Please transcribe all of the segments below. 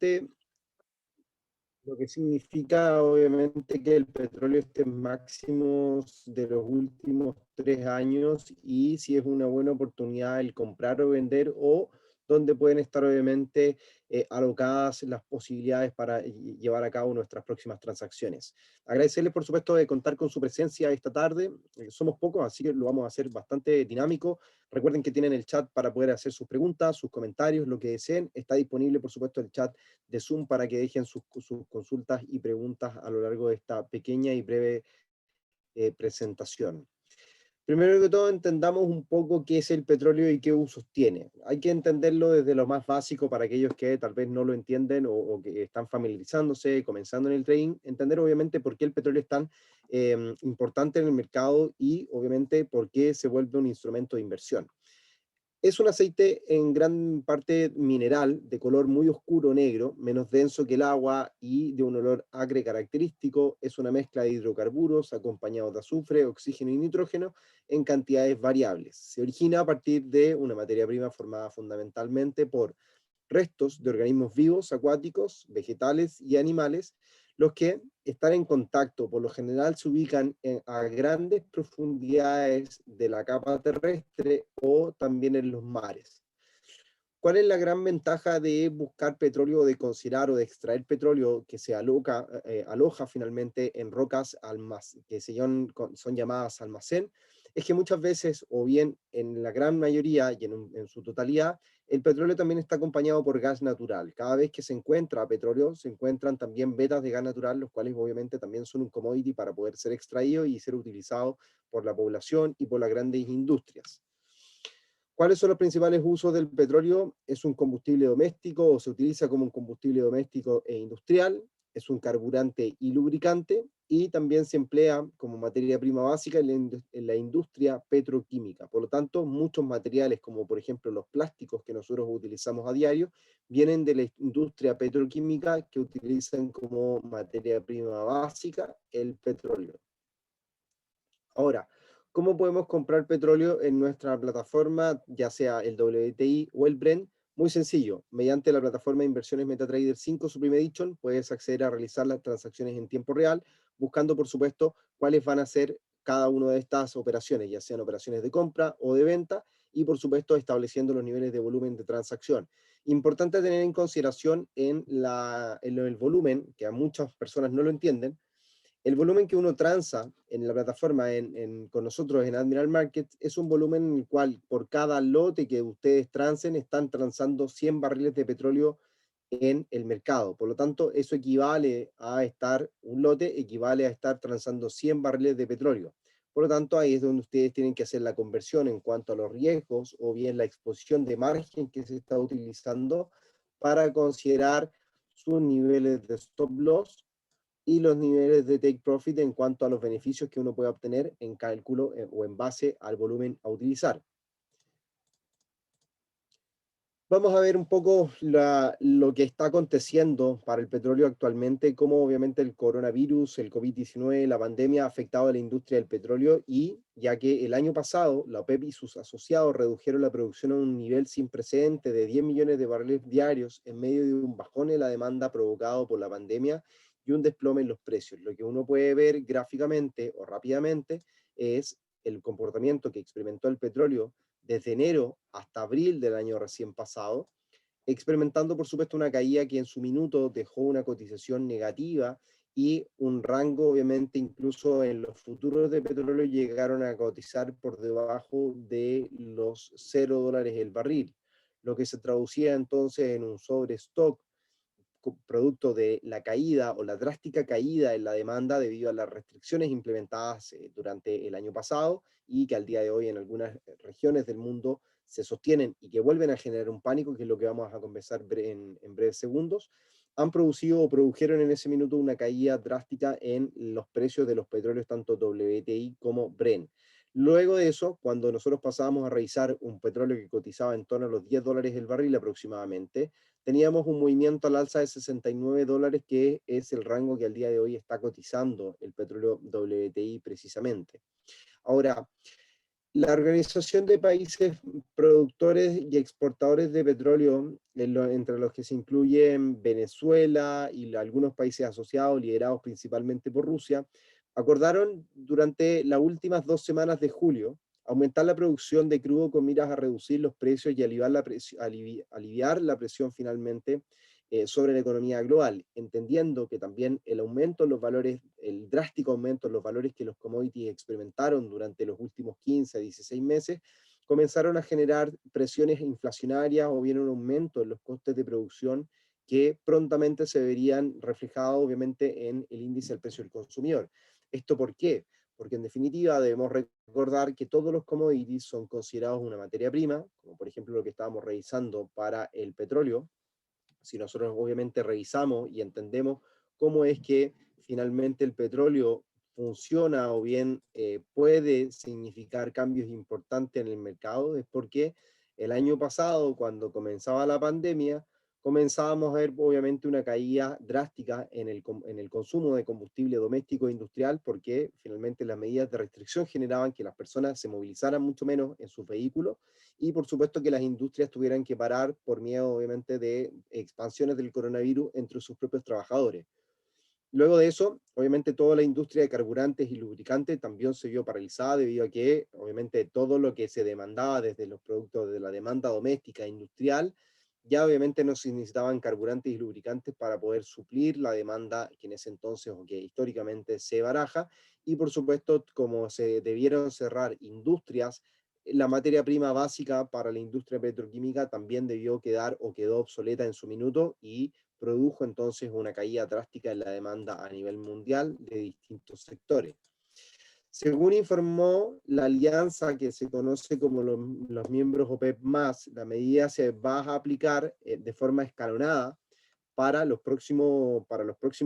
actualmente, lo que significa obviamente que el petróleo esté en máximos de los últimos 3 años y si es una buena oportunidad el comprar o vender o donde pueden estar obviamente alocadas las posibilidades para llevar a cabo nuestras próximas transacciones. Agradecerles por supuesto de contar con su presencia esta tarde. Somos pocos, así que lo vamos a hacer bastante dinámico. Recuerden que tienen el chat para poder hacer sus preguntas, sus comentarios, lo que deseen. Está disponible por supuesto el chat de Zoom para que dejen sus consultas y preguntas a lo largo de esta pequeña y breve presentación. Primero que todo, entendamos un poco qué es el petróleo y qué usos tiene. Hay que entenderlo desde lo más básico para aquellos que tal vez no lo entienden o que están familiarizándose, comenzando en el trading, entender obviamente por qué el petróleo es tan importante en el mercado y obviamente por qué se vuelve un instrumento de inversión. Es un aceite en gran parte mineral, de color muy oscuro negro, menos denso que el agua y de un olor acre característico. Es una mezcla de hidrocarburos acompañados de azufre, oxígeno y nitrógeno en cantidades variables. Se origina a partir de una materia prima formada fundamentalmente por restos de organismos vivos, acuáticos, vegetales y animales, los que están en contacto, por lo general se ubican a grandes profundidades de la capa terrestre o también en los mares. ¿Cuál es la gran ventaja de buscar petróleo, o de considerar o de extraer petróleo que se aloja finalmente en rocas que son llamadas almacén? Es que muchas veces, o bien en la gran mayoría y en su totalidad, el petróleo también está acompañado por gas natural. Cada vez que se encuentra petróleo, se encuentran también vetas de gas natural, los cuales obviamente también son un commodity para poder ser extraído y ser utilizado por la población y por las grandes industrias. ¿Cuáles son los principales usos del petróleo? Es un combustible doméstico o se utiliza como un combustible doméstico e industrial, es un carburante y lubricante y también se emplea como materia prima básica en la industria petroquímica. Por lo tanto, muchos materiales como por ejemplo los plásticos que nosotros utilizamos a diario vienen de la industria petroquímica que utilizan como materia prima básica el petróleo. Ahora, ¿cómo podemos comprar petróleo en nuestra plataforma, ya sea el WTI o el Brent? Muy sencillo, mediante la plataforma de inversiones MetaTrader 5 Supreme Edition puedes acceder a realizar las transacciones en tiempo real, buscando por supuesto cuáles van a ser cada una de estas operaciones, ya sean operaciones de compra o de venta, y por supuesto estableciendo los niveles de volumen de transacción. Importante tener en consideración en el volumen, que a muchas personas no lo entienden, el volumen que uno transa en la plataforma con nosotros en Admiral Market es un volumen en el cual por cada lote que ustedes transen están transando 100 barriles de petróleo en el mercado. Por lo tanto, eso un lote equivale a estar transando 100 barriles de petróleo. Por lo tanto, ahí es donde ustedes tienen que hacer la conversión en cuanto a los riesgos o bien la exposición de margen que se está utilizando para considerar sus niveles de stop loss y los niveles de take profit en cuanto a los beneficios que uno puede obtener en cálculo o en base al volumen a utilizar. Vamos a ver un poco lo que está aconteciendo para el petróleo actualmente, cómo obviamente el coronavirus, el COVID-19, la pandemia ha afectado a la industria del petróleo y ya que el año pasado la OPEP y sus asociados redujeron la producción a un nivel sin precedente de 10 millones de barriles diarios en medio de un bajón en la demanda provocado por la pandemia y un desplome en los precios. Lo que uno puede ver gráficamente o rápidamente es el comportamiento que experimentó el petróleo desde enero hasta abril del año recién pasado, experimentando por supuesto una caída que en su minuto dejó una cotización negativa y un rango obviamente incluso en los futuros de petróleo llegaron a cotizar por debajo de los $0 el barril, lo que se traducía entonces en un sobrestock producto de la caída o la drástica caída en la demanda debido a las restricciones implementadas durante el año pasado y que al día de hoy en algunas regiones del mundo se sostienen y que vuelven a generar un pánico, que es lo que vamos a conversar en breves segundos, han producido o produjeron en ese minuto una caída drástica en los precios de los petróleos, tanto WTI como Brent. Luego de eso, cuando nosotros pasábamos a revisar un petróleo que cotizaba en torno a los $10 el barril aproximadamente, teníamos un movimiento al alza de $69, que es el rango que al día de hoy está cotizando el petróleo WTI precisamente. Ahora, La Organización de Países Productores y Exportadores de Petróleo, entre los que se incluyen Venezuela y algunos países asociados, liderados principalmente por Rusia, acordaron durante las últimas 2 semanas de julio aumentar la producción de crudo con miras a reducir los precios y aliviar la presión finalmente sobre la economía global, entendiendo que también el aumento en los valores, el drástico aumento en los valores que los commodities experimentaron durante los últimos 15 a 16 meses, comenzaron a generar presiones inflacionarias o bien un aumento en los costes de producción que prontamente se verían reflejados obviamente en el índice del precio del consumidor. ¿Esto por qué? Porque en definitiva debemos recordar que todos los commodities son considerados una materia prima, como por ejemplo lo que estábamos revisando para el petróleo. Si nosotros obviamente revisamos y entendemos cómo es que finalmente el petróleo funciona o bien puede significar cambios importantes en el mercado, es porque el año pasado, cuando comenzaba la pandemia, comenzábamos a ver obviamente una caída drástica en el consumo de combustible doméstico e industrial, porque finalmente las medidas de restricción generaban que las personas se movilizaran mucho menos en sus vehículos y por supuesto que las industrias tuvieran que parar por miedo obviamente de expansiones del coronavirus entre sus propios trabajadores. Luego de eso, obviamente toda la industria de carburantes y lubricantes también se vio paralizada debido a que obviamente todo lo que se demandaba desde los productos de la demanda doméstica e industrial, ya obviamente no se necesitaban carburantes y lubricantes para poder suplir la demanda que en ese entonces o que históricamente se baraja, y por supuesto como se debieron cerrar industrias, la materia prima básica para la industria petroquímica también debió quedar o quedó obsoleta en su minuto y produjo entonces una caída drástica en la demanda a nivel mundial de distintos sectores. Según informó la alianza que se conoce como los miembros OPEP+, la medida se va a aplicar de forma escalonada para los próximos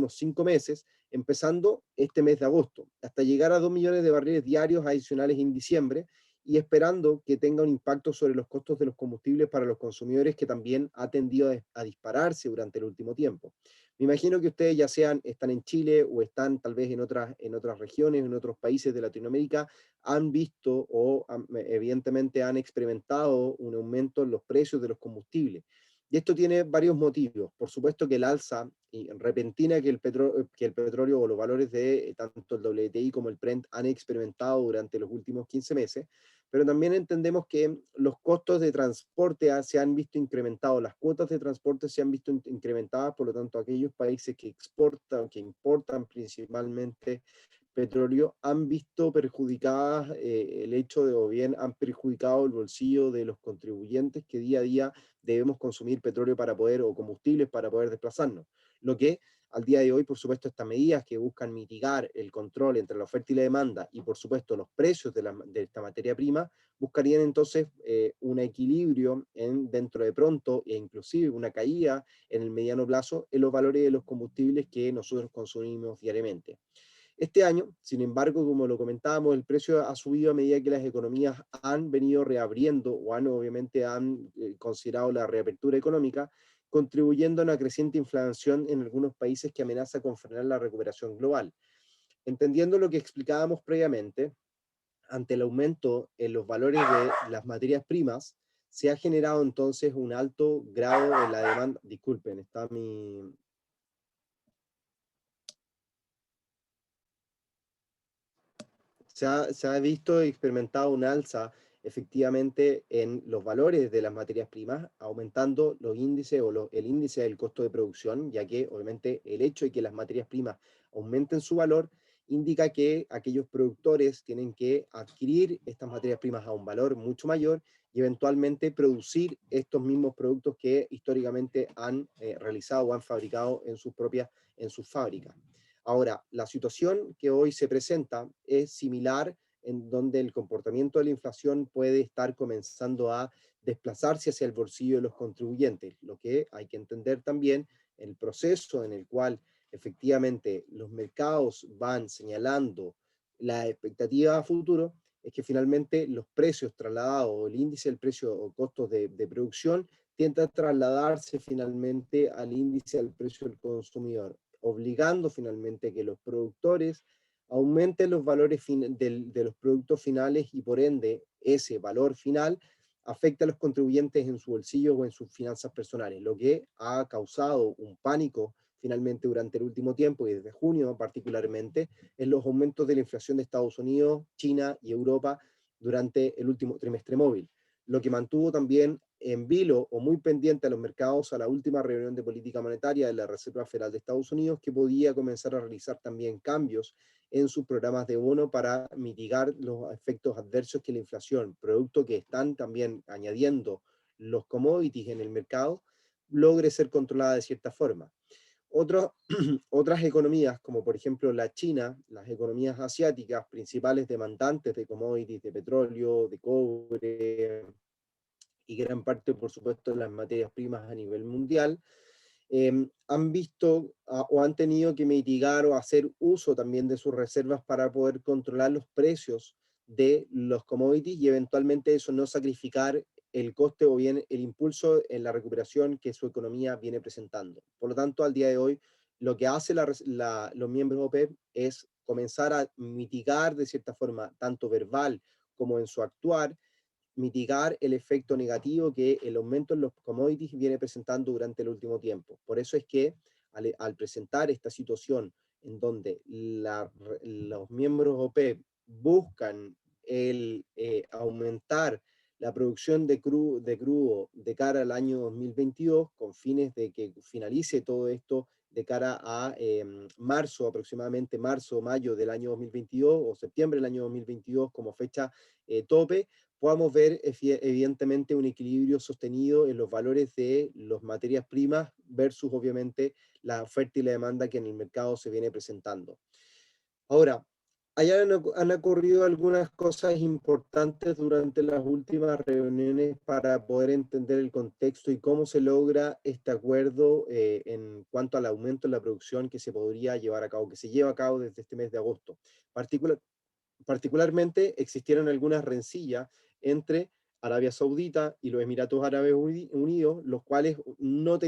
5 meses, empezando este mes de agosto, hasta llegar a 2 millones de barriles diarios adicionales en diciembre, y esperando que tenga un impacto sobre los costos de los combustibles para los consumidores, que también ha tendido a dispararse durante el último tiempo. Me imagino que ustedes ya están en Chile o están tal vez en otras regiones, en otros países de Latinoamérica, han visto o evidentemente han experimentado un aumento en los precios de los combustibles. Y esto tiene varios motivos. Por supuesto que el alza repentina que el petróleo o los valores de tanto el WTI como el Brent han experimentado durante los últimos 15 meses, pero también entendemos que los costos de transporte se han visto incrementados, las cuotas de transporte se han visto incrementadas, por lo tanto aquellos países que exportan, que importan principalmente petróleo, han visto perjudicadas el hecho de, o bien han perjudicado el bolsillo de los contribuyentes que día a día debemos consumir petróleo para poder, o combustibles para poder desplazarnos. Lo que al día de hoy, por supuesto, estas medidas que buscan mitigar el control entre la oferta y la demanda y, por supuesto, los precios de esta materia prima, buscarían entonces un equilibrio dentro de pronto e inclusive una caída en el mediano plazo en los valores de los combustibles que nosotros consumimos diariamente. Este año, sin embargo, como lo comentábamos, el precio ha subido a medida que las economías han venido reabriendo o han considerado la reapertura económica, contribuyendo a una creciente inflación en algunos países que amenaza con frenar la recuperación global. Entendiendo lo que explicábamos previamente, ante el aumento en los valores de las materias primas, se ha generado entonces un alto grado en la demanda. Disculpen, está mi, se ha visto y experimentado un alza efectivamente en los valores de las materias primas, aumentando los índices el índice del costo de producción, ya que obviamente el hecho de que las materias primas aumenten su valor indica que aquellos productores tienen que adquirir estas materias primas a un valor mucho mayor y eventualmente producir estos mismos productos que históricamente han realizado o han fabricado en sus fábricas. Ahora, la situación que hoy se presenta es similar, en donde el comportamiento de la inflación puede estar comenzando a desplazarse hacia el bolsillo de los contribuyentes, lo que hay que entender también el proceso en el cual efectivamente los mercados van señalando la expectativa a futuro, es que finalmente los precios trasladados o el índice del precio o costos de producción tiende a trasladarse finalmente al índice del precio del consumidor, obligando finalmente que los productores aumente los valores de los productos finales y por ende ese valor final afecta a los contribuyentes en su bolsillo o en sus finanzas personales, lo que ha causado un pánico finalmente durante el último tiempo y desde junio particularmente en los aumentos de la inflación de Estados Unidos, China y Europa durante el último trimestre móvil, lo que mantuvo también en vilo o muy pendiente a los mercados a la última reunión de política monetaria de la Reserva Federal de Estados Unidos, que podía comenzar a realizar también cambios en sus programas de bono para mitigar los efectos adversos que la inflación, producto que están también añadiendo los commodities en el mercado, logre ser controlada de cierta forma. Otras economías, como por ejemplo la China, las economías asiáticas, principales demandantes de commodities, de petróleo, de cobre y gran parte, por supuesto, de las materias primas a nivel mundial, han visto o han tenido que mitigar o hacer uso también de sus reservas para poder controlar los precios de los commodities y eventualmente eso no sacrificar el coste o bien el impulso en la recuperación que su economía viene presentando. Por lo tanto, al día de hoy, lo que hace los miembros OPEP es comenzar a mitigar de cierta forma, tanto verbal como en su actuar, mitigar el efecto negativo que el aumento en los commodities viene presentando durante el último tiempo. Por eso es que al presentar esta situación en donde los miembros OPEP buscan aumentar la producción de crudo de cara al año 2022 con fines de que finalice todo esto de cara a marzo, aproximadamente marzo o mayo del año 2022 o septiembre del año 2022 como fecha tope, podamos ver evidentemente un equilibrio sostenido en los valores de las materias primas versus obviamente la oferta y la demanda que en el mercado se viene presentando. Ahora, allá han ocurrido algunas cosas importantes durante las últimas reuniones para poder entender el contexto y cómo se logra este acuerdo en cuanto al aumento en la producción que se podría llevar a cabo, que se lleva a cabo desde este mes de agosto. Particularmente existieron algunas rencillas entre Arabia Saudita y los Emiratos Árabes Unidos, los cuales no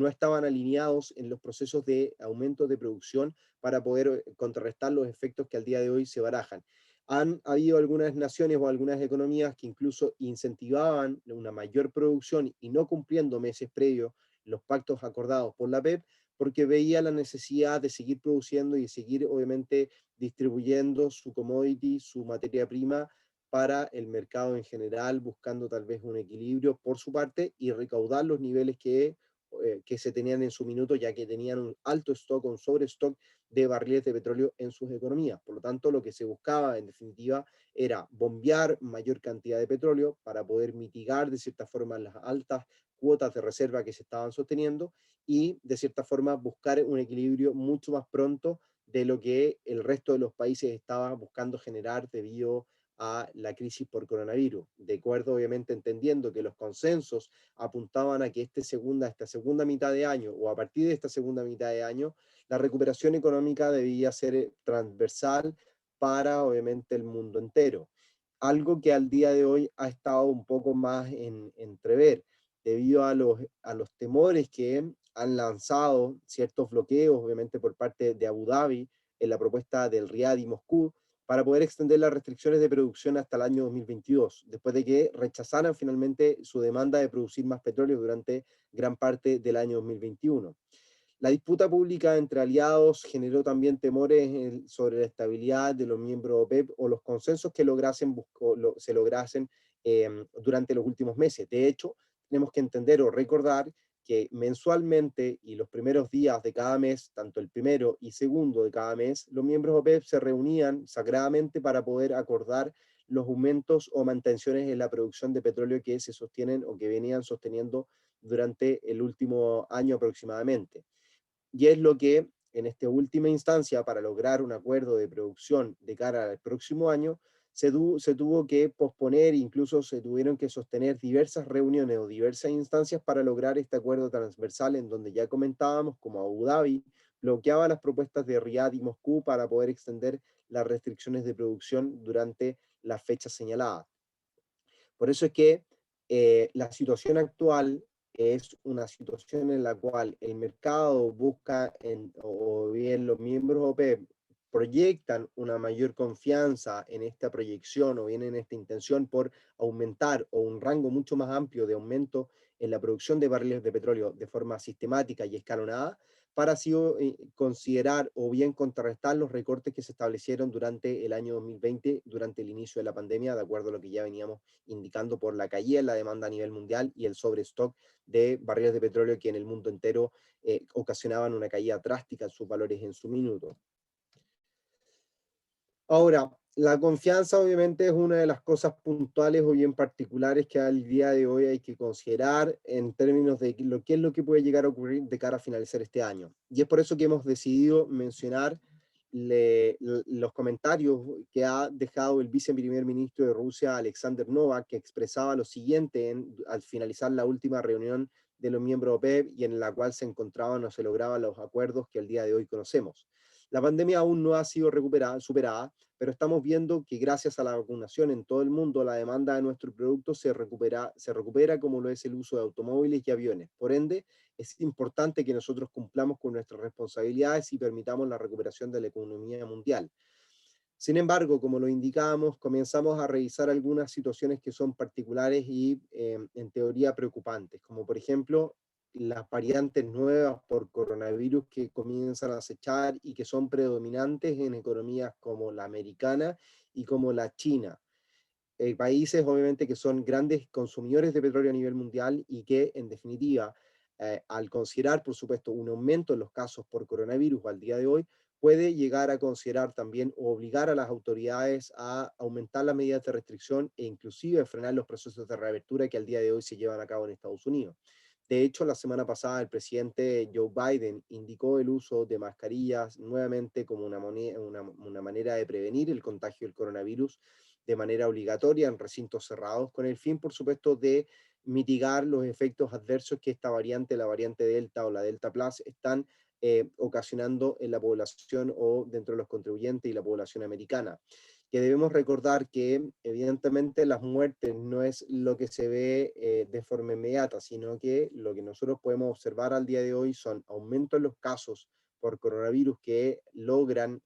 estaban alineados en los procesos de aumento de producción para poder contrarrestar los efectos que al día de hoy se barajan. Han habido algunas naciones o algunas economías que incluso incentivaban una mayor producción y no cumpliendo meses previos los pactos acordados por la PEP, porque veía la necesidad de seguir produciendo y seguir obviamente distribuyendo su commodity, su materia prima para el mercado en general, buscando tal vez un equilibrio por su parte y recaudar los niveles que se tenían en su minuto, ya que tenían un alto stock, un sobrestock de barriles de petróleo en sus economías. Por lo tanto, lo que se buscaba en definitiva era bombear mayor cantidad de petróleo para poder mitigar de cierta forma las altas cuotas de reserva que se estaban sosteniendo y de cierta forma buscar un equilibrio mucho más pronto de lo que el resto de los países estaba buscando generar debido a la crisis por coronavirus. De acuerdo, obviamente, entendiendo que los consensos apuntaban a que esta segunda mitad de año o a partir de esta segunda mitad de año, la recuperación económica debía ser transversal para, obviamente, el mundo entero. Algo que al día de hoy ha estado un poco más en entrever, debido a los temores que han lanzado ciertos bloqueos, obviamente por parte de Abu Dhabi, en la propuesta del Riad y Moscú, para poder extender las restricciones de producción hasta el año 2022, después de que rechazaran finalmente su demanda de producir más petróleo durante gran parte del año 2021. La disputa pública entre aliados generó también temores sobre la estabilidad de los miembros OPEP o los consensos que se lograsen durante los últimos meses. De hecho, tenemos que entender o recordar que mensualmente y los primeros días de cada mes, tanto el primero y segundo de cada mes, los miembros OPEP se reunían sagradamente para poder acordar los aumentos o mantenciones en la producción de petróleo que se sostienen o que venían sosteniendo durante el último año aproximadamente. Y es lo que en esta última instancia, para lograr un acuerdo de producción de cara al próximo año, se tuvo que posponer, incluso se tuvieron que sostener diversas reuniones o diversas instancias para lograr este acuerdo transversal en donde ya comentábamos como Abu Dhabi bloqueaba las propuestas de Riad y Moscú para poder extender las restricciones de producción durante las fechas señaladas. Por eso es que la situación actual es una situación en la cual el mercado busca, o bien los miembros OPEP proyectan una mayor confianza en esta proyección o bien en esta intención por aumentar o un rango mucho más amplio de aumento en la producción de barriles de petróleo de forma sistemática y escalonada, para así considerar o bien contrarrestar los recortes que se establecieron durante el año 2020, durante el inicio de la pandemia, de acuerdo a lo que ya veníamos indicando por la caída en la demanda a nivel mundial y el sobrestock de barriles de petróleo que en el mundo entero ocasionaban una caída drástica en sus valores en su minuto. Ahora, la confianza obviamente es una de las cosas puntuales o bien particulares que al día de hoy hay que considerar en términos de lo que es lo que puede llegar a ocurrir de cara a finalizar este año. Y es por eso que hemos decidido mencionar los comentarios que ha dejado el viceprimer ministro de Rusia, Alexander Novak, que expresaba lo siguiente al finalizar la última reunión de los miembros OPEP y en la cual se encontraban o se lograban los acuerdos que al día de hoy conocemos. La pandemia aún no ha sido superada, pero estamos viendo que gracias a la vacunación en todo el mundo, la demanda de nuestros productos se recupera como lo es el uso de automóviles y aviones. Por ende, es importante que nosotros cumplamos con nuestras responsabilidades y permitamos la recuperación de la economía mundial. Sin embargo, como lo indicábamos, comenzamos a revisar algunas situaciones que son particulares y en teoría preocupantes, como por ejemplo las variantes nuevas por coronavirus que comienzan a acechar y que son predominantes en economías como la americana y como la china. Países obviamente que son grandes consumidores de petróleo a nivel mundial y que en definitiva, al considerar por supuesto un aumento en los casos por coronavirus al día de hoy, puede llegar a considerar también o obligar a las autoridades a aumentar las medidas de restricción e inclusive frenar los procesos de reapertura que al día de hoy se llevan a cabo en Estados Unidos. De hecho, la semana pasada el presidente Joe Biden indicó el uso de mascarillas nuevamente como una manera de prevenir el contagio del coronavirus de manera obligatoria en recintos cerrados, con el fin, por supuesto, de mitigar los efectos adversos que esta variante, la variante Delta o la Delta Plus, están ocasionando en la población o dentro de los contribuyentes y la población americana. Que debemos recordar que evidentemente las muertes no es lo que se ve de forma inmediata, sino que lo que nosotros podemos observar al día de hoy son aumentos en los casos por coronavirus que logran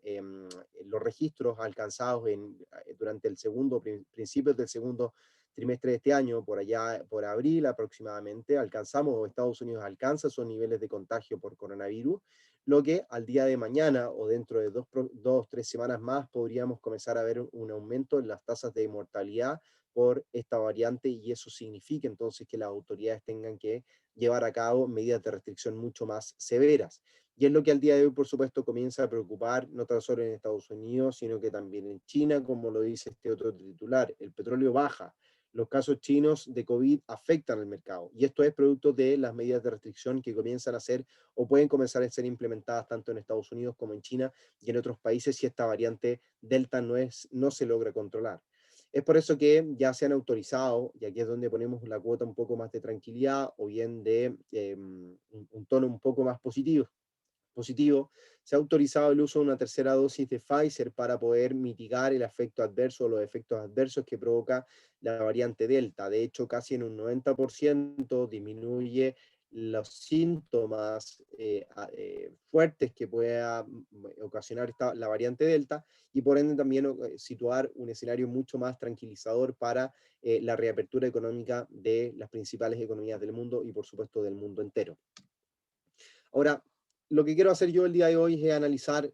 los registros alcanzados durante el principios del segundo trimestre de este año, por allá, por abril aproximadamente, Estados Unidos alcanza esos niveles de contagio por coronavirus, lo que al día de mañana o dentro de tres semanas más podríamos comenzar a ver un aumento en las tasas de mortalidad por esta variante y eso significa entonces que las autoridades tengan que llevar a cabo medidas de restricción mucho más severas. Y es lo que al día de hoy, por supuesto, comienza a preocupar no tan solo en Estados Unidos, sino que también en China, como lo dice este otro titular. El petróleo baja, los casos chinos de COVID afectan al mercado. Y esto es producto de las medidas de restricción que comienzan a ser o pueden comenzar a ser implementadas tanto en Estados Unidos como en China y en otros países si esta variante Delta no se logra controlar. Es por eso que ya se han autorizado, y aquí es donde ponemos la cuota un poco más de tranquilidad o bien de un tono un poco más positivo, se ha autorizado el uso de una tercera dosis de Pfizer para poder mitigar el efecto adverso o los efectos adversos que provoca la variante Delta. De hecho, casi en un 90% disminuye los síntomas fuertes que pueda ocasionar la variante Delta y por ende también situar un escenario mucho más tranquilizador para la reapertura económica de las principales economías del mundo y por supuesto del mundo entero. Ahora, lo que quiero hacer yo el día de hoy es analizar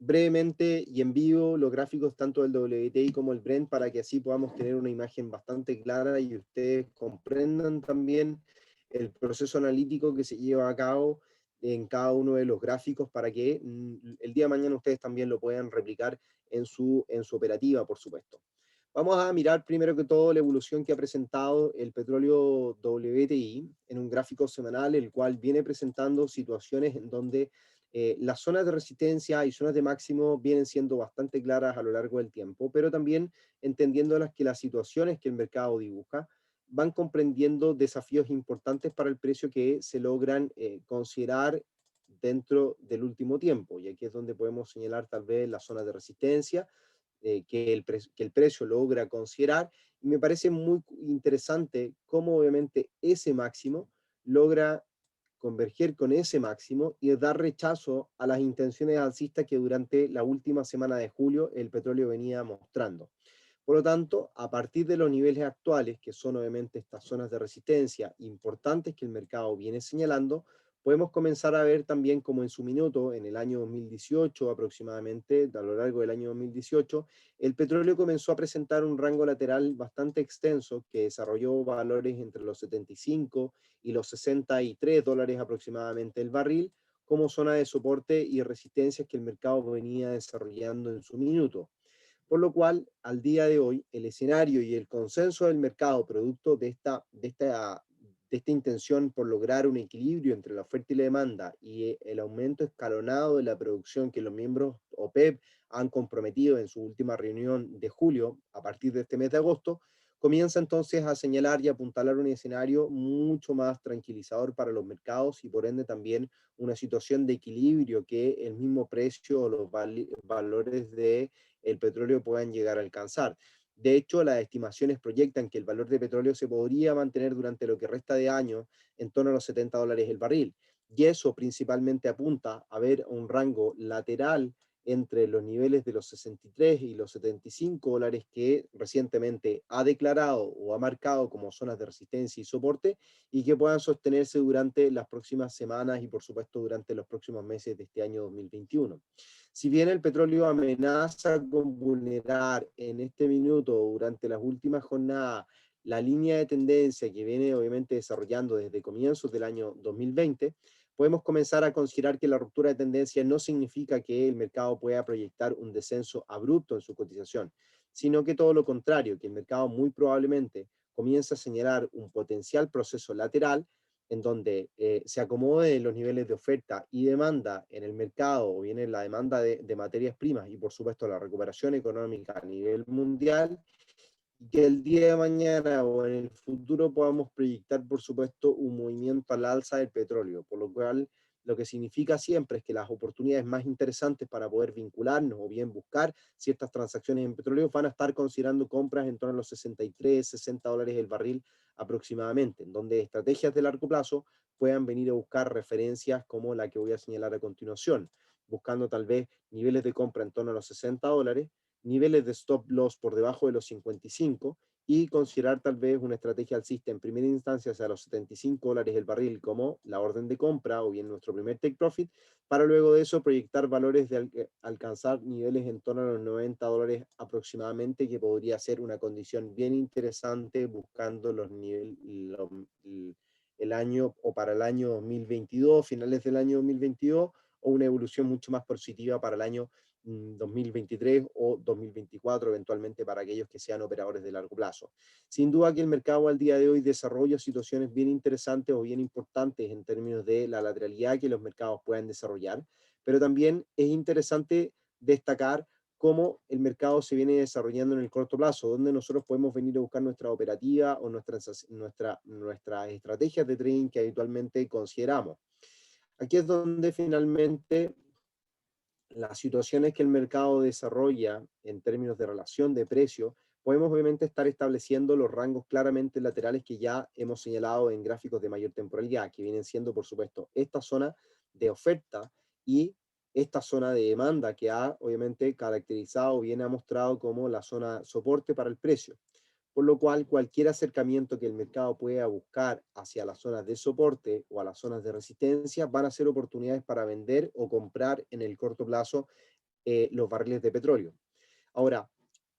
brevemente y en vivo los gráficos tanto del WTI como el Brent para que así podamos tener una imagen bastante clara y ustedes comprendan también el proceso analítico que se lleva a cabo en cada uno de los gráficos para que el día de mañana ustedes también lo puedan replicar en su operativa, por supuesto. Vamos a mirar primero que todo la evolución que ha presentado el petróleo WTI en un gráfico semanal, el cual viene presentando situaciones en donde las zonas de resistencia y zonas de máximo vienen siendo bastante claras a lo largo del tiempo, pero también entendiendo que las situaciones que el mercado dibuja van comprendiendo desafíos importantes para el precio que se logran considerar dentro del último tiempo, y aquí es donde podemos señalar tal vez las zonas de resistencia, que el precio logra considerar, y me parece muy interesante cómo obviamente ese máximo logra converger con ese máximo y dar rechazo a las intenciones alcistas que durante la última semana de julio el petróleo venía mostrando. Por lo tanto, a partir de los niveles actuales, que son obviamente estas zonas de resistencia importantes que el mercado viene señalando, podemos comenzar a ver también como en su minuto, en el año 2018 aproximadamente, a lo largo del año 2018, el petróleo comenzó a presentar un rango lateral bastante extenso que desarrolló valores entre los 75 y los $63 aproximadamente el barril, como zona de soporte y resistencia que el mercado venía desarrollando en su minuto. Por lo cual, al día de hoy, el escenario y el consenso del mercado, producto de esta intención por lograr un equilibrio entre la oferta y la demanda y el aumento escalonado de la producción que los miembros OPEP han comprometido en su última reunión de julio, a partir de este mes de agosto, comienza entonces a señalar y apuntalar un escenario mucho más tranquilizador para los mercados y por ende también una situación de equilibrio que el mismo precio o los valores de el petróleo puedan llegar a alcanzar. De hecho, las estimaciones proyectan que el valor de petróleo se podría mantener durante lo que resta de año en torno a los $70 el barril. Y eso principalmente apunta a ver un rango lateral entre los niveles de los 63 y los $75 que recientemente ha declarado o ha marcado como zonas de resistencia y soporte y que puedan sostenerse durante las próximas semanas y por supuesto durante los próximos meses de este año 2021. Si bien el petróleo amenaza con vulnerar en este minuto, durante las últimas jornadas, la línea de tendencia que viene obviamente desarrollando desde comienzos del año 2020, podemos comenzar a considerar que la ruptura de tendencia no significa que el mercado pueda proyectar un descenso abrupto en su cotización, sino que todo lo contrario, que el mercado muy probablemente comienza a señalar un potencial proceso lateral en donde se acomode los niveles de oferta y demanda en el mercado o bien en la demanda de materias primas y por supuesto la recuperación económica a nivel mundial, y que el día de mañana o en el futuro podamos proyectar por supuesto un movimiento al alza del petróleo, por lo cual lo que significa siempre es que las oportunidades más interesantes para poder vincularnos o bien buscar ciertas transacciones en petróleo van a estar considerando compras en torno a los 63, $60 el barril aproximadamente, en donde estrategias de largo plazo puedan venir a buscar referencias como la que voy a señalar a continuación, buscando tal vez niveles de compra en torno a los $60, niveles de stop loss por debajo de los 55 y considerar tal vez una estrategia alcista en primera instancia hacia los $75 el barril como la orden de compra o bien nuestro primer take profit, para luego de eso proyectar valores de alcanzar niveles en torno a los $90 aproximadamente, que podría ser una condición bien interesante buscando los niveles, el año o para el año 2022, finales del año 2022, o una evolución mucho más positiva para el año 2023 o 2024, eventualmente para aquellos que sean operadores de largo plazo. Sin duda que el mercado al día de hoy desarrolla situaciones bien interesantes o bien importantes en términos de la lateralidad que los mercados puedan desarrollar, pero también es interesante destacar cómo el mercado se viene desarrollando en el corto plazo, donde nosotros podemos venir a buscar nuestra operativa o nuestras estrategias de trading que habitualmente consideramos. Aquí es donde finalmente las situaciones que el mercado desarrolla en términos de relación de precio, podemos obviamente estar estableciendo los rangos claramente laterales que ya hemos señalado en gráficos de mayor temporalidad, que vienen siendo, por supuesto, esta zona de oferta y esta zona de demanda que ha obviamente caracterizado, bien ha mostrado como la zona soporte para el precio, por lo cual cualquier acercamiento que el mercado pueda buscar hacia las zonas de soporte o a las zonas de resistencia van a ser oportunidades para vender o comprar en el corto plazo los barriles de petróleo. Ahora,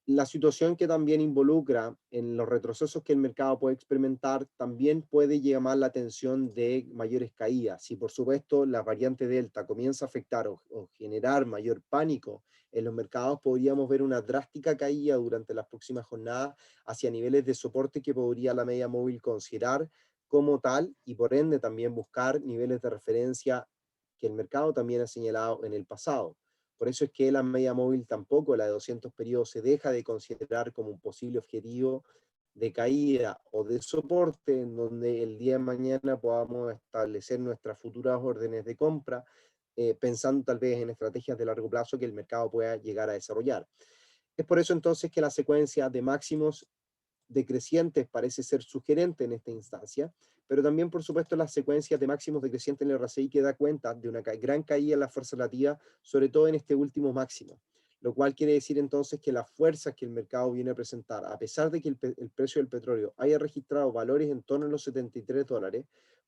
la situación que también involucra en los retrocesos que el mercado puede experimentar también puede llamar la atención de mayores caídas. Si por supuesto la variante Delta comienza a afectar o generar mayor pánico en los mercados, podríamos ver una drástica caída durante las próximas jornadas hacia niveles de soporte que podría la media móvil considerar como tal y por ende también buscar niveles de referencia que el mercado también ha señalado en el pasado. Por eso es que la media móvil tampoco, la de 200 periodos, se deja de considerar como un posible objetivo de caída o de soporte en donde el día de mañana podamos establecer nuestras futuras órdenes de compra, pensando tal vez en estrategias de largo plazo que el mercado pueda llegar a desarrollar. Es por eso entonces que la secuencia de máximos decrecientes parece ser sugerente en esta instancia, pero también, por supuesto, las secuencias de máximos decrecientes en el RSI que da cuenta de una gran caída en la fuerza relativa, sobre todo en este último máximo, lo cual quiere decir entonces que las fuerzas que el mercado viene a presentar, a pesar de que el precio del petróleo haya registrado valores en torno a los $73,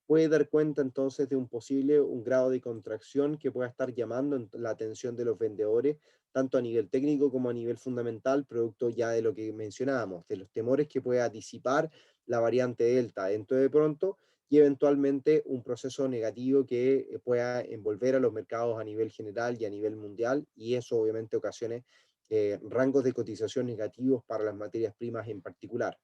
puede dar cuenta entonces de un grado de contracción que pueda estar llamando la atención de los vendedores, tanto a nivel técnico como a nivel fundamental, producto ya de lo que mencionábamos, de los temores que pueda disipar la variante Delta dentro de pronto, y eventualmente un proceso negativo que pueda envolver a los mercados a nivel general y a nivel mundial, y eso obviamente ocasione rangos de cotización negativos para las materias primas en particular.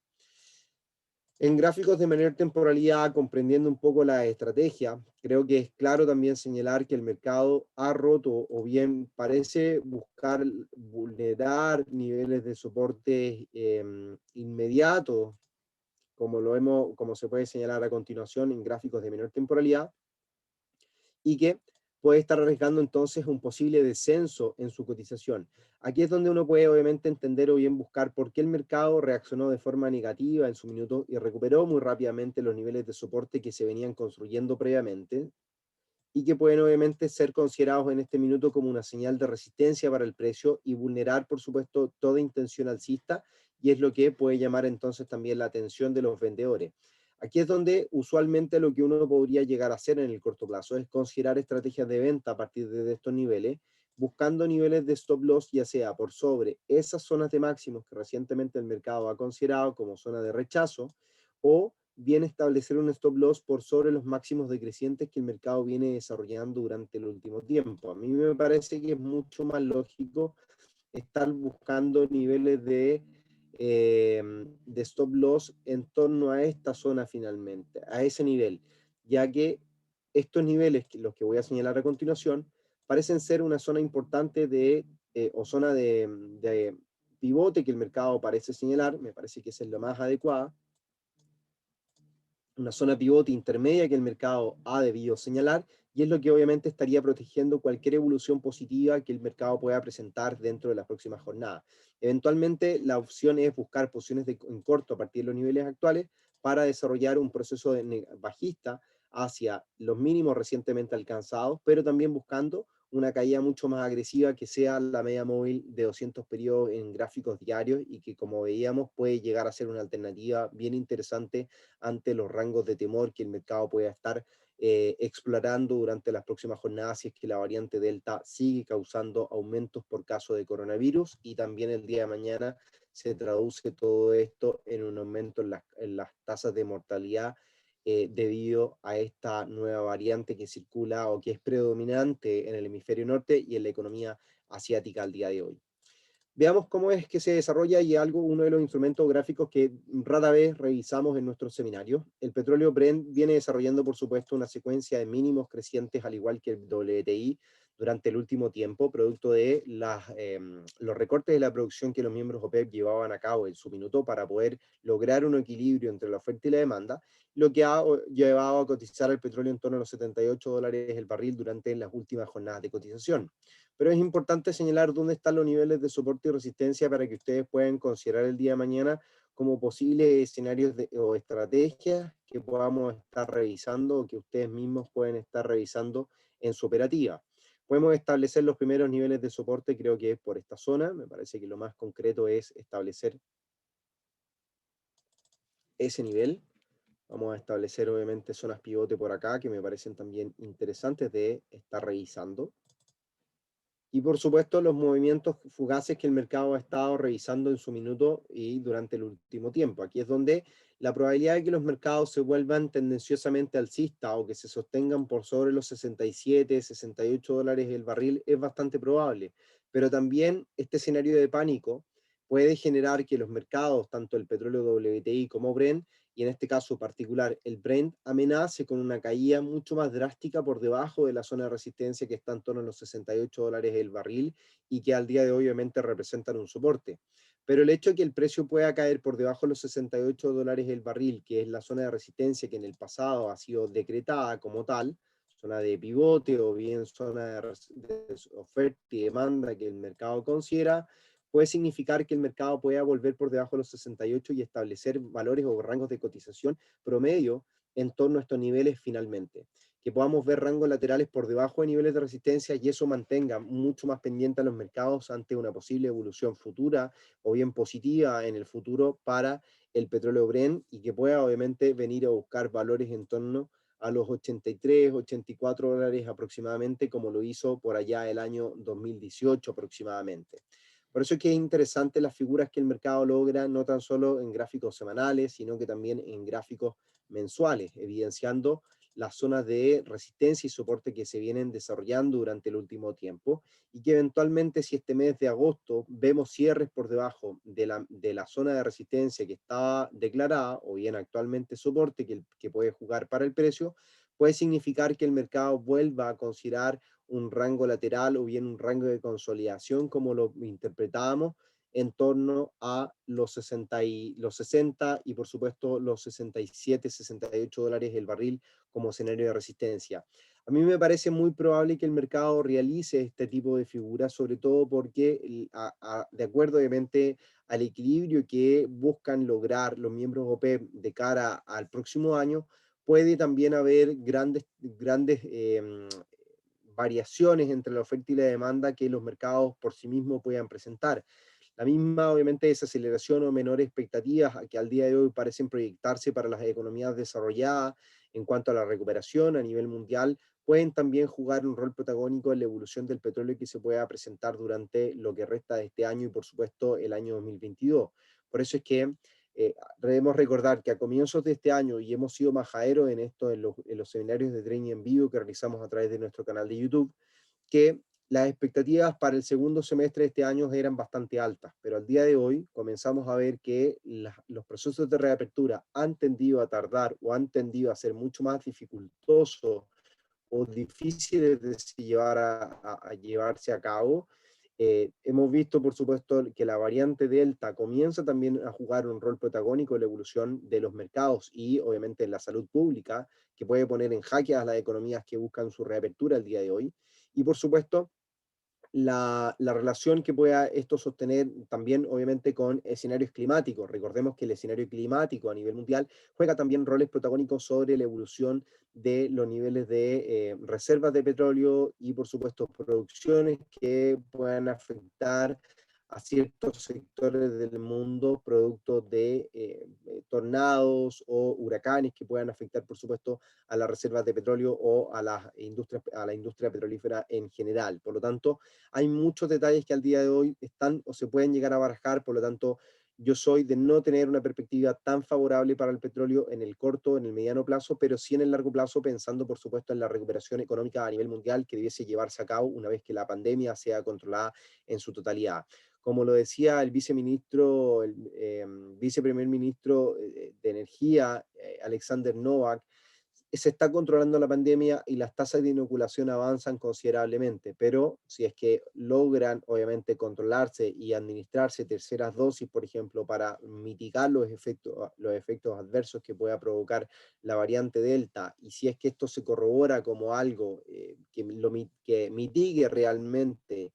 En gráficos de menor temporalidad, comprendiendo un poco la estrategia, creo que es claro también señalar que el mercado ha roto o bien parece buscar vulnerar niveles de soporte inmediatos, como se puede señalar a continuación en gráficos de menor temporalidad, y que puede estar arriesgando entonces un posible descenso en su cotización. Aquí es donde uno puede obviamente entender o bien buscar por qué el mercado reaccionó de forma negativa en su minuto y recuperó muy rápidamente los niveles de soporte que se venían construyendo previamente y que pueden obviamente ser considerados en este minuto como una señal de resistencia para el precio y vulnerar, por supuesto, toda intención alcista, y es lo que puede llamar entonces también la atención de los vendedores. Aquí es donde usualmente lo que uno podría llegar a hacer en el corto plazo es considerar estrategias de venta a partir de estos niveles, buscando niveles de stop loss, ya sea por sobre esas zonas de máximos que recientemente el mercado ha considerado como zona de rechazo, o bien establecer un stop loss por sobre los máximos decrecientes que el mercado viene desarrollando durante el último tiempo. A mí me parece que es mucho más lógico estar buscando niveles de stop loss en torno a esta zona finalmente, a ese nivel, ya que estos niveles, los que voy a señalar a continuación, parecen ser una zona importante o zona de pivote que el mercado parece señalar, me parece que esa es la más adecuada, una zona pivote intermedia que el mercado ha debido señalar, y es lo que obviamente estaría protegiendo cualquier evolución positiva que el mercado pueda presentar dentro de las próximas jornadas. Eventualmente, la opción es buscar posiciones en corto a partir de los niveles actuales para desarrollar un proceso bajista hacia los mínimos recientemente alcanzados, pero también buscando una caída mucho más agresiva que sea la media móvil de 200 periodos en gráficos diarios y que, como veíamos, puede llegar a ser una alternativa bien interesante ante los rangos de temor que el mercado pueda estar explorando durante las próximas jornadas si es que la variante Delta sigue causando aumentos por caso de coronavirus, y también el día de mañana se traduce todo esto en un aumento en las tasas de mortalidad debido a esta nueva variante que circula o que es predominante en el hemisferio norte y en la economía asiática al día de hoy. Veamos cómo es que se desarrolla y uno de los instrumentos gráficos que rara vez revisamos en nuestros seminarios. El petróleo Brent viene desarrollando, por supuesto, una secuencia de mínimos crecientes, al igual que el WTI, durante el último tiempo, producto de los recortes de la producción que los miembros OPEP llevaban a cabo en su minuto para poder lograr un equilibrio entre la oferta y la demanda, lo que ha llevado a cotizar el petróleo en torno a los $78 el barril durante las últimas jornadas de cotización. Pero es importante señalar dónde están los niveles de soporte y resistencia para que ustedes puedan considerar el día de mañana como posibles escenarios o estrategias que podamos estar revisando o que ustedes mismos pueden estar revisando en su operativa. Podemos establecer los primeros niveles de soporte, creo que es por esta zona. Me parece que lo más concreto es establecer ese nivel. Vamos a establecer obviamente zonas pivote por acá que me parecen también interesantes de estar revisando. Y por supuesto los movimientos fugaces que el mercado ha estado revisando en su minuto y durante el último tiempo. Aquí es donde la probabilidad de que los mercados se vuelvan tendenciosamente alcistas o que se sostengan por sobre los 67, $68 el barril es bastante probable. Pero también este escenario de pánico puede generar que los mercados, tanto el petróleo WTI como Brent, y en este caso particular el Brent, amenace con una caída mucho más drástica por debajo de la zona de resistencia que está en torno a los $68 el barril y que al día de hoy obviamente representan un soporte. Pero el hecho de que el precio pueda caer por debajo de los $68 el barril, que es la zona de resistencia que en el pasado ha sido decretada como tal, zona de pivote o bien zona de oferta y demanda que el mercado considera, puede significar que el mercado pueda volver por debajo de los 68 y establecer valores o rangos de cotización promedio en torno a estos niveles finalmente. Que podamos ver rangos laterales por debajo de niveles de resistencia y eso mantenga mucho más pendiente a los mercados ante una posible evolución futura o bien positiva en el futuro para el petróleo Brent y que pueda obviamente venir a buscar valores en torno a los 83, 84 dólares aproximadamente, como lo hizo por allá el año 2018 aproximadamente. Por eso es que es interesante las figuras que el mercado logra, no tan solo en gráficos semanales, sino que también en gráficos mensuales, evidenciando las zonas de resistencia y soporte que se vienen desarrollando durante el último tiempo y que eventualmente si este mes de agosto vemos cierres por debajo de la zona de resistencia que estaba declarada o bien actualmente soporte que puede jugar para el precio, puede significar que el mercado vuelva a considerar un rango lateral o bien un rango de consolidación como lo interpretábamos en torno a los 60 y por supuesto los 67, 68 dólares el barril como escenario de resistencia. A mí me parece muy probable que el mercado realice este tipo de figuras, sobre todo porque de acuerdo obviamente al equilibrio que buscan lograr los miembros OPEP de cara al próximo año, puede también haber grandes variaciones entre la oferta y la demanda que los mercados por sí mismos puedan presentar. La misma, obviamente, desaceleración o menores expectativas que al día de hoy parecen proyectarse para las economías desarrolladas en cuanto a la recuperación a nivel mundial, pueden también jugar un rol protagónico en la evolución del petróleo que se pueda presentar durante lo que resta de este año y, por supuesto, el año 2022. Por eso es que debemos recordar que a comienzos de este año, y hemos sido majaderos en esto en los seminarios de trading en vivo que realizamos a través de nuestro canal de YouTube, que las expectativas para el segundo semestre de este año eran bastante altas, pero al día de hoy comenzamos a ver que los procesos de reapertura han tendido a tardar o han tendido a ser mucho más dificultosos o difíciles de a llevarse a cabo. Hemos visto, por supuesto, que la variante Delta comienza también a jugar un rol protagónico en la evolución de los mercados y obviamente en la salud pública, que puede poner en jaque a las economías que buscan su reapertura el día de hoy. Y por supuesto, la relación que pueda esto sostener también, obviamente, con escenarios climáticos. Recordemos que el escenario climático a nivel mundial juega también roles protagónicos sobre la evolución de los niveles de reservas de petróleo y, por supuesto, producciones que puedan afectar a ciertos sectores del mundo producto de tornados o huracanes que puedan afectar, por supuesto, a las reservas de petróleo o a la industria petrolífera en general. Por lo tanto, hay muchos detalles que al día de hoy están o se pueden llegar a barajar, por lo tanto, yo soy de no tener una perspectiva tan favorable para el petróleo en el corto, en el mediano plazo, pero sí en el largo plazo, pensando, por supuesto, en la recuperación económica a nivel mundial que debiese llevarse a cabo una vez que la pandemia sea controlada en su totalidad. Como lo decía el viceministro, viceprimer ministro de Energía, Alexander Novak, se está controlando la pandemia y las tasas de inoculación avanzan considerablemente, pero si es que logran obviamente controlarse y administrarse terceras dosis, por ejemplo, para mitigar los efectos adversos que pueda provocar la variante Delta, y si es que esto se corrobora como algo que mitigue realmente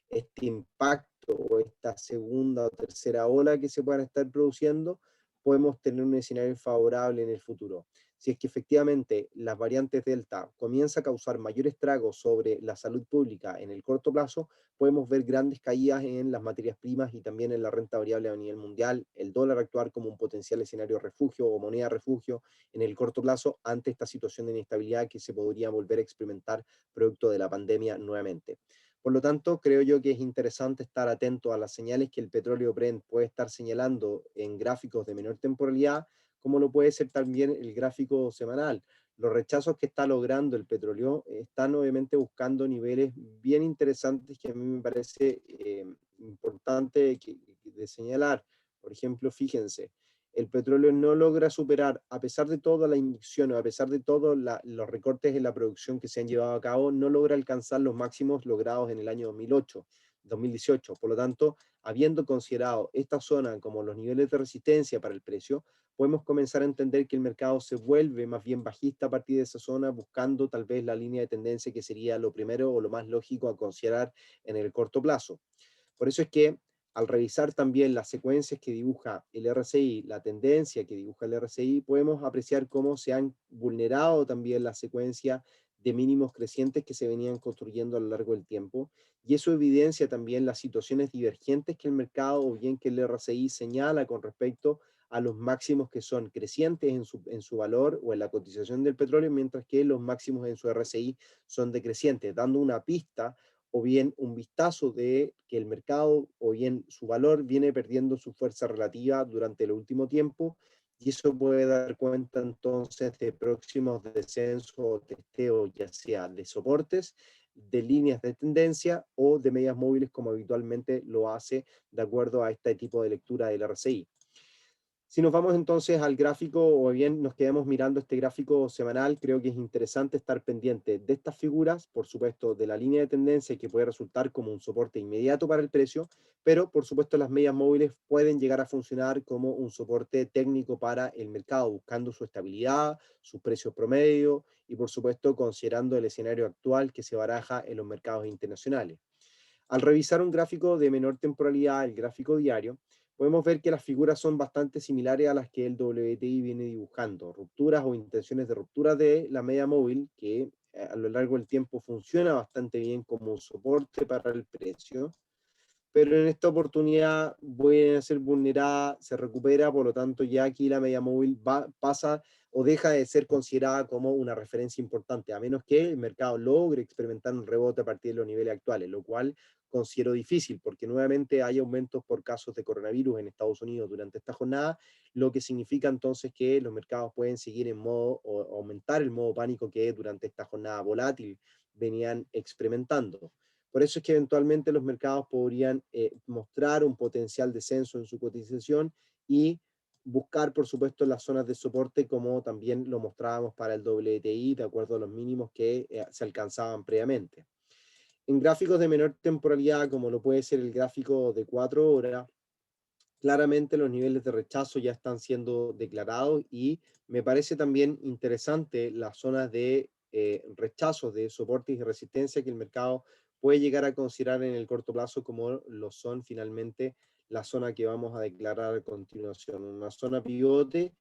este impacto o esta segunda o tercera ola que se puedan estar produciendo, podemos tener un escenario favorable en el futuro. Si es que efectivamente las variantes Delta comienzan a causar mayor estrago sobre la salud pública en el corto plazo, podemos ver grandes caídas en las materias primas y también en la renta variable a nivel mundial, el dólar actuar como un potencial escenario refugio o moneda refugio en el corto plazo ante esta situación de inestabilidad que se podría volver a experimentar producto de la pandemia nuevamente. Por lo tanto, creo yo que es interesante estar atento a las señales que el petróleo Brent puede estar señalando en gráficos de menor temporalidad, como lo puede ser también el gráfico semanal. Los rechazos que está logrando el petróleo están obviamente buscando niveles bien interesantes que a mí me parece importante de señalar. Por ejemplo, fíjense, el petróleo no logra superar, a pesar de toda la inyección, a pesar de todos los recortes en la producción que se han llevado a cabo, no logra alcanzar los máximos logrados en el año 2008, 2018. Por lo tanto, habiendo considerado esta zona como los niveles de resistencia para el precio, podemos comenzar a entender que el mercado se vuelve más bien bajista a partir de esa zona, buscando tal vez la línea de tendencia que sería lo primero o lo más lógico a considerar en el corto plazo. Por eso es que Al revisar también las secuencias que dibuja el RSI, la tendencia que dibuja el RSI, podemos apreciar cómo se han vulnerado también la secuencia de mínimos crecientes que se venían construyendo a lo largo del tiempo, y eso evidencia también las situaciones divergentes que el mercado o bien que el RSI señala con respecto a los máximos que son crecientes en su valor o en la cotización del petróleo, mientras que los máximos en su RSI son decrecientes, dando una pista o bien un vistazo de que el mercado o bien su valor viene perdiendo su fuerza relativa durante el último tiempo, y eso puede dar cuenta entonces de próximos descensos o testeos, ya sea de soportes, de líneas de tendencia o de medias móviles, como habitualmente lo hace de acuerdo a este tipo de lectura del RSI. Si nos vamos entonces al gráfico o bien nos quedamos mirando este gráfico semanal, creo que es interesante estar pendiente de estas figuras, por supuesto de la línea de tendencia que puede resultar como un soporte inmediato para el precio, pero por supuesto las medias móviles pueden llegar a funcionar como un soporte técnico para el mercado, buscando su estabilidad, sus precios promedio y por supuesto considerando el escenario actual que se baraja en los mercados internacionales. Al revisar un gráfico de menor temporalidad, el gráfico diario, podemos ver que las figuras son bastante similares a las que el WTI viene dibujando, rupturas o intenciones de ruptura de la media móvil, que a lo largo del tiempo funciona bastante bien como soporte para el precio, pero en esta oportunidad vuelve a ser vulnerada, se recupera, por lo tanto ya aquí la media móvil pasa o deja de ser considerada como una referencia importante, a menos que el mercado logre experimentar un rebote a partir de los niveles actuales, lo cual considero difícil, porque nuevamente hay aumentos por casos de coronavirus en Estados Unidos durante esta jornada, lo que significa entonces que los mercados pueden seguir en modo o aumentar el modo pánico que durante esta jornada volátil venían experimentando. Por eso es que eventualmente los mercados podrían mostrar un potencial descenso en su cotización y buscar, por supuesto, las zonas de soporte, como también lo mostrábamos para el WTI, de acuerdo a los mínimos que se alcanzaban previamente. En gráficos de menor temporalidad, como lo puede ser el gráfico de 4 horas, claramente los niveles de rechazo ya están siendo declarados y me parece también interesante las zonas de rechazo de soportes y resistencia que el mercado puede llegar a considerar en el corto plazo, como lo son finalmente la zona que vamos a declarar a continuación, una zona pivote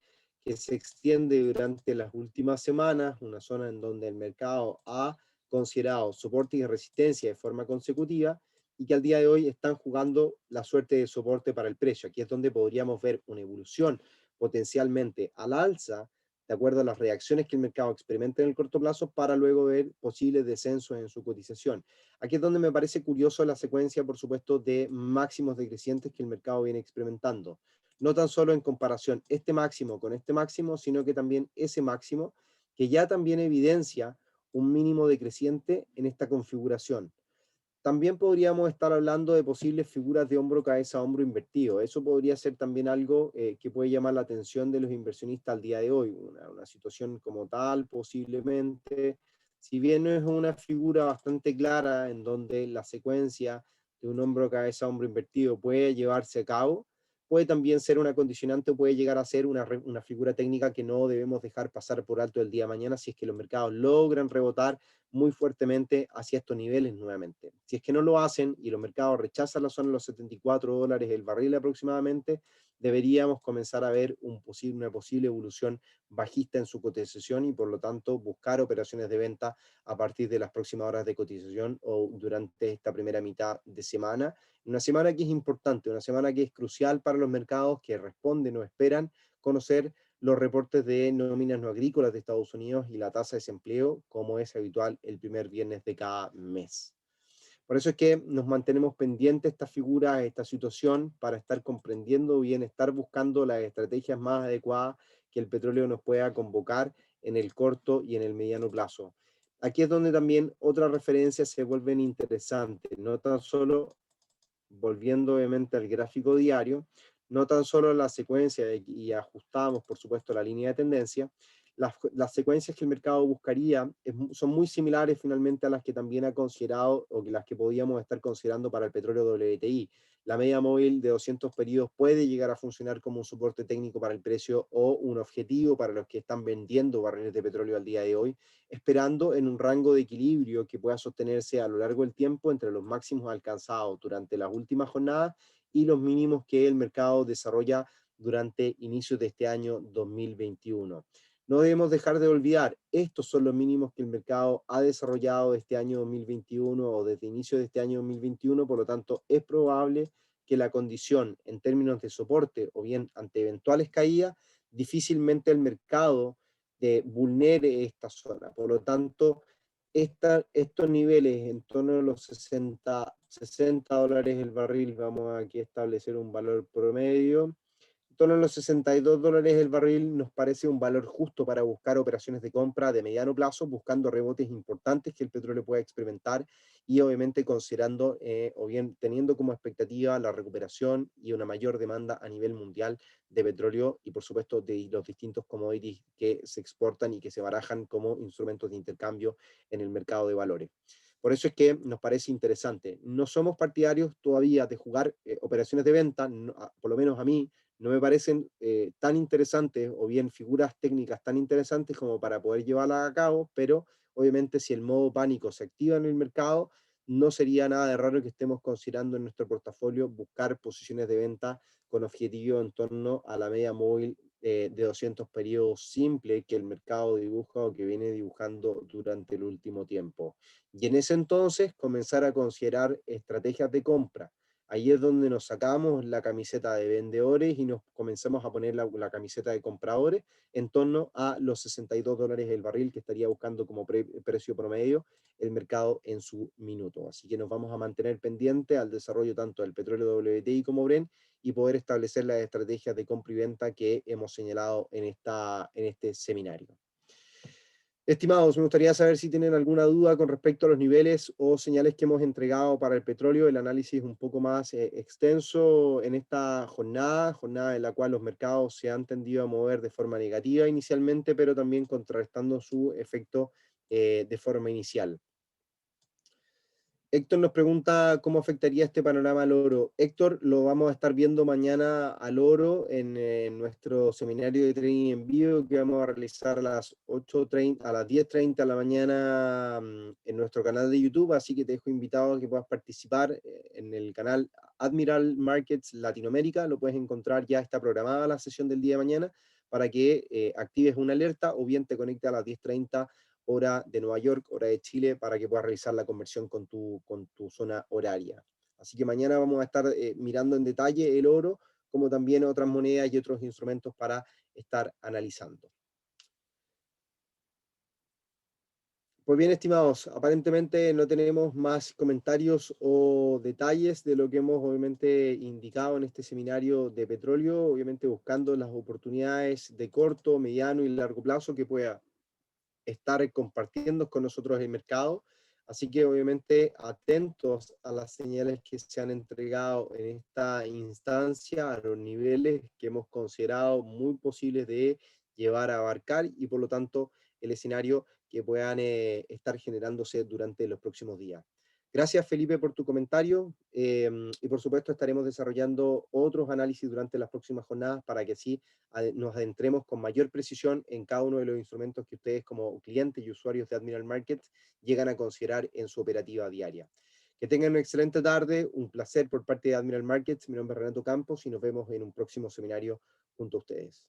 que se extiende durante las últimas semanas, una zona en donde el mercado ha considerado soporte y resistencia de forma consecutiva y que al día de hoy están jugando la suerte de soporte para el precio. Aquí es donde podríamos ver una evolución potencialmente al alza, de acuerdo a las reacciones que el mercado experimenta en el corto plazo, para luego ver posibles descensos en su cotización. Aquí es donde me parece curioso la secuencia, por supuesto, de máximos decrecientes que el mercado viene experimentando. No tan solo en comparación este máximo con este máximo, sino que también ese máximo, que ya también evidencia un mínimo decreciente en esta configuración. También podríamos estar hablando de posibles figuras de hombro, cabeza, hombro invertido. Eso podría ser también algo que puede llamar la atención de los inversionistas al día de hoy. Una situación como tal, posiblemente, si bien no es una figura bastante clara en donde la secuencia de un hombro, cabeza, hombro invertido puede llevarse a cabo, puede también ser una condicionante o puede llegar a ser una figura técnica que no debemos dejar pasar por alto el día de mañana si es que los mercados logran rebotar muy fuertemente hacia estos niveles nuevamente. Si es que no lo hacen y los mercados rechazan la zona de los $74 el barril aproximadamente, deberíamos comenzar a ver una posible evolución bajista en su cotización y por lo tanto buscar operaciones de venta a partir de las próximas horas de cotización o durante esta primera mitad de semana. Una semana que es importante, una semana que es crucial para los mercados que responden o esperan conocer los reportes de nóminas no agrícolas de Estados Unidos y la tasa de desempleo, como es habitual el primer viernes de cada mes. Por eso es que nos mantenemos pendientes esta figura, esta situación, para estar comprendiendo bien, estar buscando las estrategias más adecuadas que el petróleo nos pueda convocar en el corto y en el mediano plazo. Aquí es donde también otras referencias se vuelven interesantes, no tan solo volviendo obviamente al gráfico diario, no tan solo la secuencia y ajustamos, por supuesto, la línea de tendencia, las secuencias que el mercado buscaría son muy similares finalmente a las que también ha considerado o que las que podíamos estar considerando para el petróleo WTI. La media móvil de 200 periodos puede llegar a funcionar como un soporte técnico para el precio o un objetivo para los que están vendiendo barriles de petróleo al día de hoy, esperando en un rango de equilibrio que pueda sostenerse a lo largo del tiempo entre los máximos alcanzados durante las últimas jornadas y los mínimos que el mercado desarrolla durante inicios de este año 2021. No debemos dejar de olvidar, estos son los mínimos que el mercado ha desarrollado este año 2021 o desde inicio de este año 2021, por lo tanto es probable que la condición en términos de soporte o bien ante eventuales caídas, difícilmente el mercado vulnere esta zona. Por lo tanto, estos niveles en torno a los 60 dólares el barril, vamos aquí a establecer un valor promedio, en torno a los 62 dólares el barril nos parece un valor justo para buscar operaciones de compra de mediano plazo, buscando rebotes importantes que el petróleo pueda experimentar y obviamente considerando o bien teniendo como expectativa la recuperación y una mayor demanda a nivel mundial de petróleo y por supuesto de los distintos commodities que se exportan y que se barajan como instrumentos de intercambio en el mercado de valores. Por eso es que nos parece interesante. No somos partidarios todavía de jugar operaciones de venta, no, por lo menos a mí, no me parecen tan interesantes o bien figuras técnicas tan interesantes como para poder llevarlas a cabo, pero obviamente si el modo pánico se activa en el mercado, no sería nada de raro que estemos considerando en nuestro portafolio buscar posiciones de venta con objetivo en torno a la media móvil de 200 periodos simple que el mercado dibuja o que viene dibujando durante el último tiempo. Y en ese entonces comenzar a considerar estrategias de compra. Ahí es donde nos sacamos la camiseta de vendedores y nos comenzamos a poner la camiseta de compradores en torno a los 62 dólares el barril que estaría buscando como precio promedio el mercado en su minuto. Así que nos vamos a mantener pendientes al desarrollo tanto del petróleo WTI como Brent y poder establecer las estrategias de compra y venta que hemos señalado en este seminario. Estimados, me gustaría saber si tienen alguna duda con respecto a los niveles o señales que hemos entregado para el petróleo. El análisis un poco más extenso en esta jornada en la cual los mercados se han tendido a mover de forma negativa inicialmente, pero también contrarrestando su efecto de forma inicial. Héctor nos pregunta cómo afectaría este panorama al oro. Héctor, lo vamos a estar viendo mañana al oro en nuestro seminario de trading en vivo que vamos a realizar a las 8:30, a las 10:30 de la mañana en nuestro canal de YouTube, así que te dejo invitado a que puedas participar en el canal Admiral Markets Latinoamérica. Lo puedes encontrar, ya está programada la sesión del día de mañana para que actives una alerta o bien te conectes a las 10:30 hora de Nueva York, hora de Chile, para que puedas realizar la conversión con tu zona horaria. Así que mañana vamos a estar mirando en detalle el oro, como también otras monedas y otros instrumentos para estar analizando. Pues bien, estimados, aparentemente no tenemos más comentarios o detalles de lo que hemos obviamente indicado en este seminario de petróleo, obviamente buscando las oportunidades de corto, mediano y largo plazo que pueda estar compartiendo con nosotros el mercado. Así que obviamente atentos a las señales que se han entregado en esta instancia, a los niveles que hemos considerado muy posibles de llevar a abarcar y por lo tanto el escenario que puedan estar generándose durante los próximos días. Gracias Felipe por tu comentario y por supuesto estaremos desarrollando otros análisis durante las próximas jornadas para que así nos adentremos con mayor precisión en cada uno de los instrumentos que ustedes como clientes y usuarios de Admiral Markets llegan a considerar en su operativa diaria. Que tengan una excelente tarde, un placer por parte de Admiral Markets. Mi nombre es Renato Campos y nos vemos en un próximo seminario junto a ustedes.